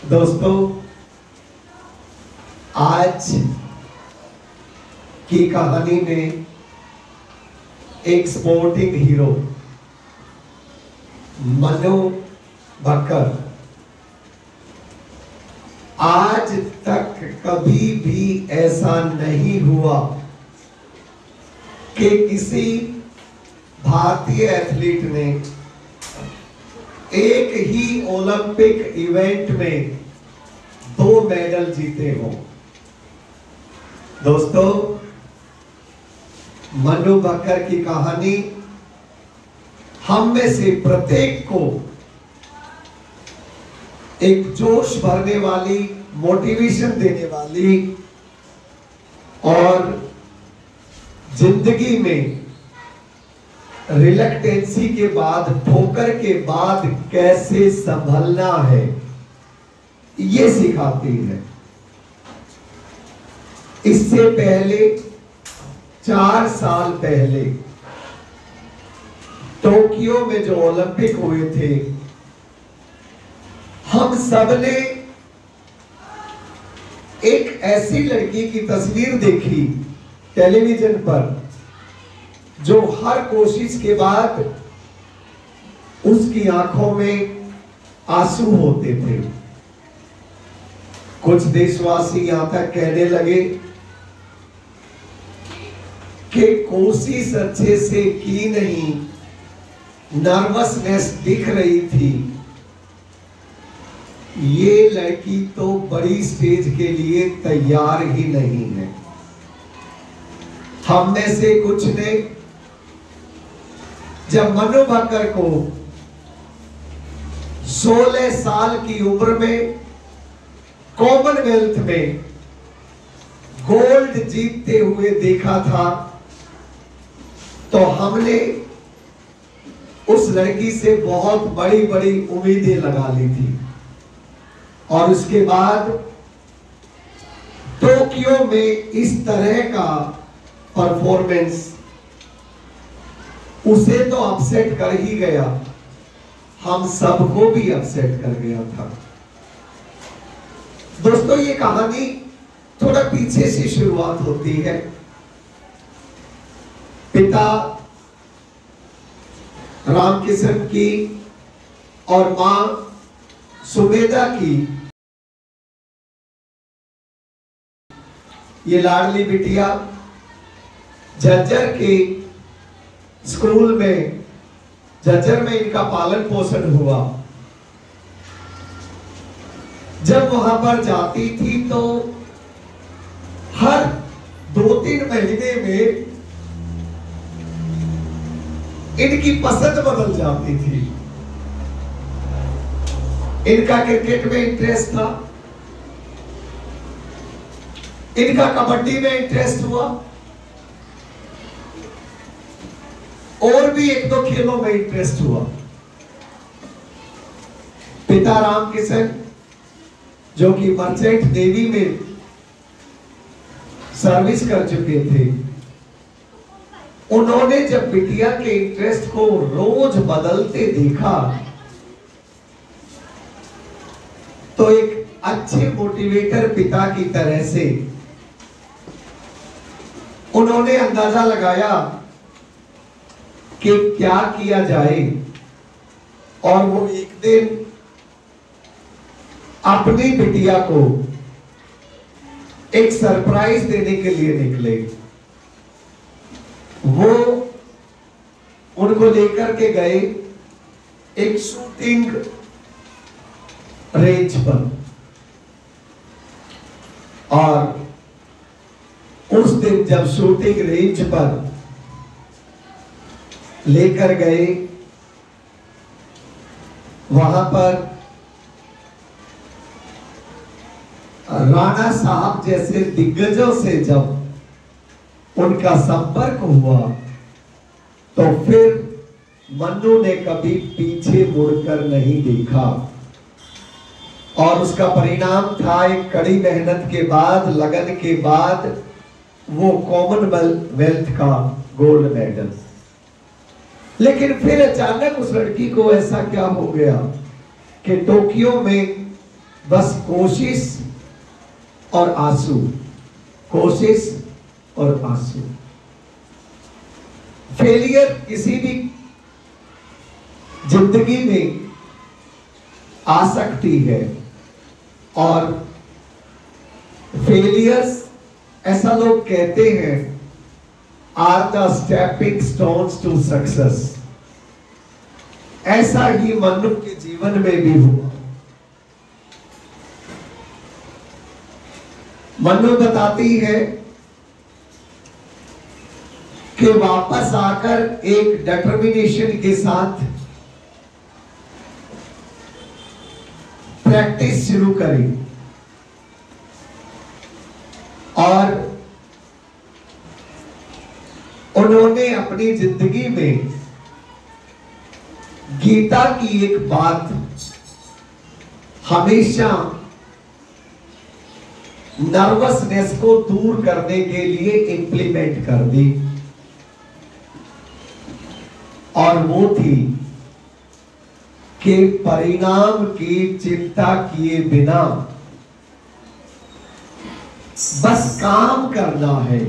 दोस्तों, आज की कहानी में एक स्पोर्टिंग हीरो मनु बकर आज तक कभी भी ऐसा नहीं हुआ कि किसी भारतीय एथलीट ने एक ही ओलंपिक इवेंट में 2 मेडल जीते हों। दोस्तों, मनु बकर की कहानी हम में से प्रत्येक को एक जोश भरने वाली, मोटिवेशन देने वाली और जिंदगी में रिलक्टेंसी के बाद, ठोकर के बाद कैसे संभलना है, ये सिखाती है। इससे पहले 4 साल पहले टोक्यो में जो ओलंपिक हुए थे, हम सबने एक ऐसी लड़की की तस्वीर देखी टेलीविजन पर जो हर कोशिश के बाद उसकी आंखों में आंसू होते थे। कुछ देशवासी यहां तक कहने लगे कि कोशिश अच्छे से की नहीं, नर्वसनेस दिख रही थी, ये लड़की तो बड़ी स्टेज के लिए तैयार ही नहीं है। हम में से कुछ ने जब मनु बकर को 16 साल की उम्र में कॉमनवेल्थ में गोल्ड जीतते हुए देखा था, तो हमने उस लड़की से बहुत बड़ी बड़ी उम्मीदें लगा ली थी। और उसके बाद टोक्यो में इस तरह का परफॉर्मेंस उसे तो अपसेट कर ही गया, हम सबको भी अपसेट कर गया था। दोस्तों, ये कहानी थोड़ा पीछे से शुरुआत होती है। पिता रामकिशन की और मां सुमेधा की ये लाडली बिटिया झज्जर के स्कूल में, झज्जर में इनका पालन पोषण हुआ। जब वहां पर जाती थी तो हर 2-3 महीने में इनकी पसंद बदल जाती थी। इनका क्रिकेट में इंटरेस्ट था, इनका कबड्डी में इंटरेस्ट हुआ, और भी 1-2 खेलों में इंटरेस्ट हुआ। पिता रामकिशन, जो कि मर्चेंट नेवी में सर्विस कर चुके थे, उन्होंने जब बिटिया के इंटरेस्ट को रोज बदलते देखा तो एक अच्छे मोटिवेटर पिता की तरह से उन्होंने अंदाजा लगाया कि क्या किया जाए। और वो एक दिन अपनी बिटिया को एक सरप्राइज देने के लिए निकले। वो उनको लेकर के गए एक शूटिंग रेंज पर, और उस दिन जब शूटिंग रेंज पर लेकर गए, वहां पर राणा साहब जैसे दिग्गजों से जब उनका संपर्क हुआ तो फिर मनु ने कभी पीछे मुड़कर नहीं देखा। और उसका परिणाम था एक कड़ी मेहनत के बाद, लगन के बाद, वो कॉमनवेल्थ का गोल्ड मेडल। लेकिन फिर अचानक उस लड़की को ऐसा क्या हो गया कि टोक्यो में बस कोशिश और आंसू, कोशिश और आंसू। फेलियर किसी भी जिंदगी में आ सकती है, और फेलियर्स, ऐसा लोग कहते हैं, are the stepping stones to success. ऐसा ही मनु के जीवन में भी हुआ। मनु बताती है कि वापस आकर एक डिटर्मिनेशन के साथ प्रैक्टिस शुरू करी, और उन्होंने अपनी जिंदगी में गीता की एक बात हमेशा नर्वसनेस को दूर करने के लिए इंप्लीमेंट कर दी, और वो थी कि परिणाम की चिंता किए बिना बस काम करना है।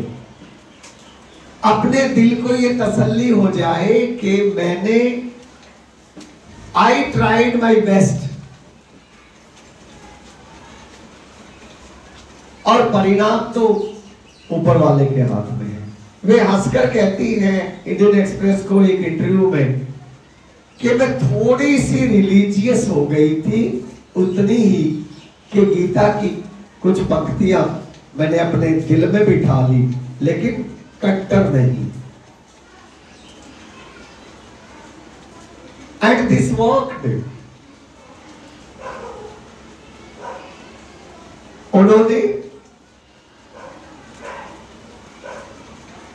अपने दिल को ये तसल्ली हो जाए कि मैंने आई ट्राइड माई बेस्ट, और परिणाम तो ऊपर वाले के हाथ में है। वे हंसकर कहती हैं इंडियन एक्सप्रेस को एक इंटरव्यू में कि मैं थोड़ी सी रिलीजियस हो गई थी, उतनी ही कि गीता की कुछ पंक्तियां मैंने अपने दिल में बिठा ली, लेकिन कट्टर नहीं। And this worked. उन्होंने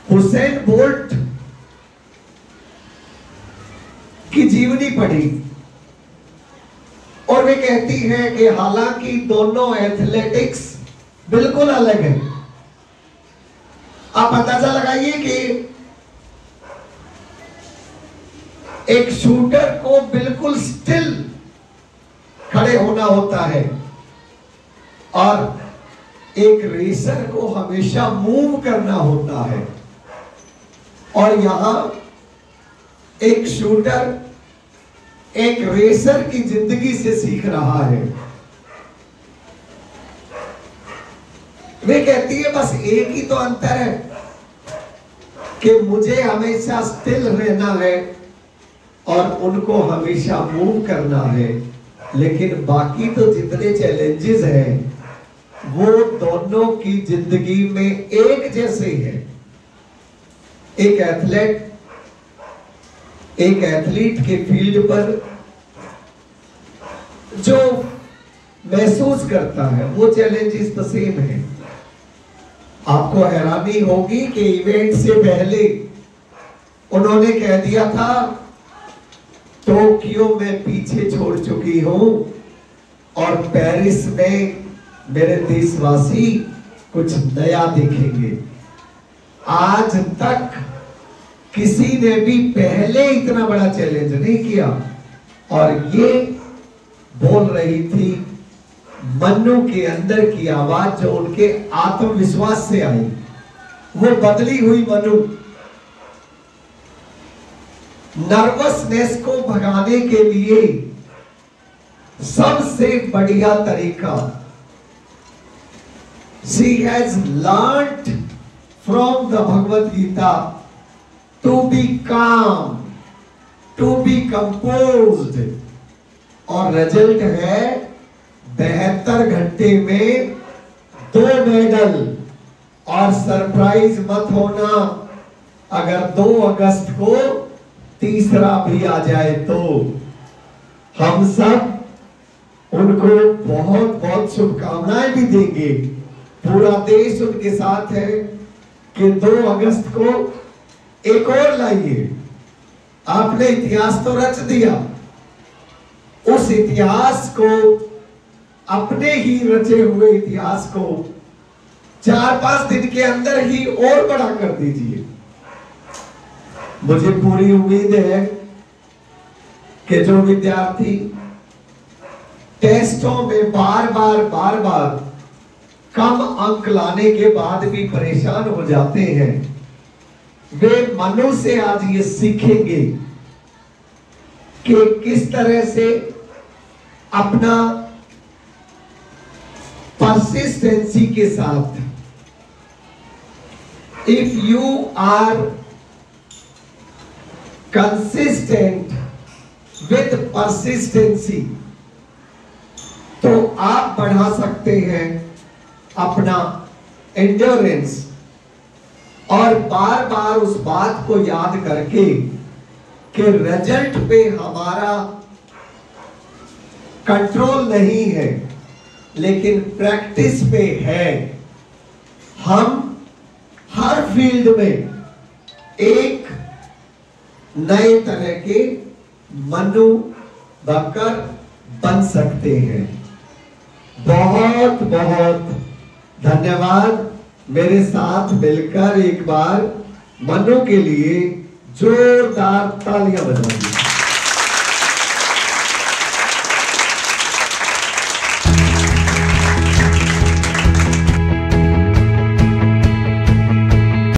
हुसैन बोल्ट की जीवनी पढ़ी, और वे कहती हैं कि हालांकि दोनों एथलेटिक्स बिल्कुल अलग है। आप अंदाजा लगाइए कि एक शूटर को बिल्कुल स्टिल खड़े होना होता है, और एक रेसर को हमेशा मूव करना होता है। और यहां एक शूटर एक रेसर की जिंदगी से सीख रहा है। वे कहती है बस एक ही तो अंतर है कि मुझे हमेशा स्टिल रहना है और उनको हमेशा मूव करना है, लेकिन बाकी तो जितने चैलेंजेस हैं वो दोनों की जिंदगी में एक जैसे हैं। एक एथलीट के फील्ड पर जो महसूस करता है वो चैलेंजेस तो सेम है। आपको हैरानी होगी कि इवेंट से पहले उन्होंने कह दिया था टोक्यो में पीछे छोड़ चुकी हूं और पेरिस में मेरे देशवासी कुछ नया देखेंगे। आज तक किसी ने भी पहले इतना बड़ा चैलेंज नहीं किया, और ये बोल रही थी मनु के अंदर की आवाज जो उनके आत्मविश्वास से आई, वो बदली हुई मनु। नर्वसनेस को भगाने के लिए सबसे बढ़िया तरीका, she has learnt from the Bhagavad Gita to be calm, to be composed, और रिजल्ट है 72 घंटे में 2 मेडल। और सरप्राइज मत होना अगर 2 अगस्त को तीसरा भी आ जाए तो। हम सब उनको बहुत बहुत शुभकामनाएं भी देंगे, पूरा देश उनके साथ है कि 2 अगस्त को एक और लाइए। आपने इतिहास तो रच दिया, उस इतिहास को, अपने ही रचे हुए इतिहास को 4-5 दिन के अंदर ही और बड़ा कर दीजिए। मुझे पूरी उम्मीद है कि जो विद्यार्थी टेस्टों में बार बार कम अंक लाने के बाद भी परेशान हो जाते हैं, वे मनु से आज ये सीखेंगे कि किस तरह से अपना परसिस्टेंसी के साथ, if you are consistent with persistency, तो आप बढ़ा सकते हैं अपना एंड्योरेंस, और बार बार उस बात को याद करके कि रिजल्ट पे हमारा कंट्रोल नहीं है लेकिन प्रैक्टिस पे है। हम हर फील्ड में एक नए तरह के मनु बकर बन सकते हैं। बहुत बहुत धन्यवाद। मेरे साथ मिलकर एक बार मनु के लिए जोरदार तालियां बजाइए।